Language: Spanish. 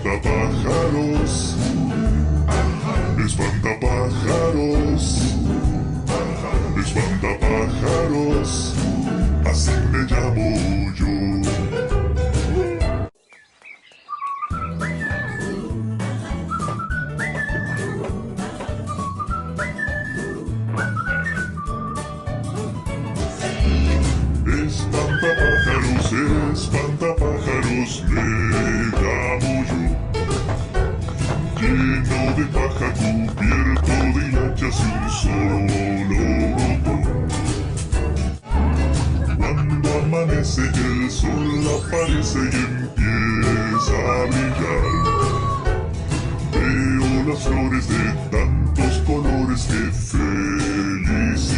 Espantapájaros, espantapájaros, espantapájaros, así me llamo yo. Espantapájaros, espantapájaros, me llamo yo. Lleno de paja, cubierto de hilachas y un solo botón. Cuando amanece el sol aparece y empieza a brillar. Veo las flores de tantos colores, qué felicidad.